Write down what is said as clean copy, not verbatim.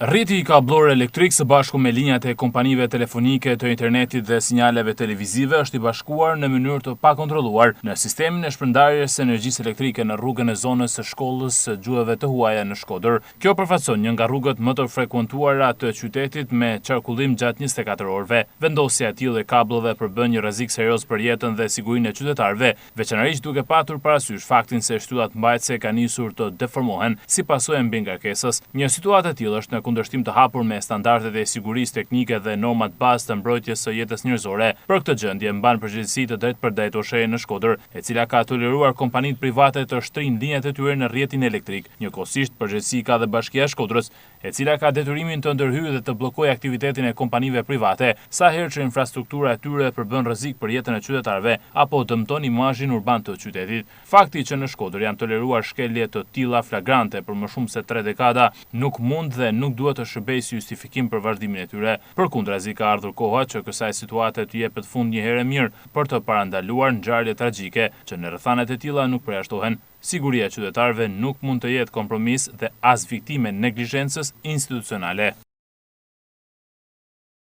Rrjeti i kablor elektrik së bashku me linjat e kompanive telefonike, të internetit dhe sinjaleve televizive është i bashkuar në mënyrë të pakontrolluar në sistemin e shpërndarjes së energjisë elektrike në rrugën e zonës së shkollës së gjuhëve të huaja në Shkodër. Kjo përfaqëson një nga rrugët më të frekuentuara të qytetit me qarkullim gjatë 24 orëve. Vendosja e tillë e kabllove përbën një rrezik serioz për jetën dhe sigurinë e qytetarëve, veçanërisht duke patur parasysh faktin se shtyllat mbajtëse kanë nisur të deformohen si pasojë e mbi ngarkesës. Një situatë e tillë është në kundërshtim të hapur me standardet e sigurisë teknike dhe normat bazë të mbrojtjes së jetës njerëzore. Për këtë gjendje mban përgjegjësi të drejtpërdrejtë OSHE në Shkodër, e cila ka toleruar kompanitë private të shtrinë linjat e tyre në rrjetin elektrik. Njëkohësisht përgjegjësi ka dhe Bashkia e Shkodrës, e cila ka detyrimin të ndërhyjë dhe të bllokojë aktivitetin e kompanive private sa herë që infrastruktura e tyre përbën rrezik për jetën e qytetarëve apo dëmton imazhin urban të qytetit. Fakti që në Shkodër janë toleruar shkelje të tilla flagrante për më shumë se 3 dekada nuk mund dhe nuk duhet të shërbejë si justifikim për vazhdimin e tyre. Përkundrazi ka ardhur koha që kësaj situate të jepet fund një herë mirë për të parandaluar ngjarje tragjike që në rrethanet e tilla nuk përjashtohen. Siguria e qytetarëve nuk mund të jetë kompromis dhe as viktime neglizhencës institucionale.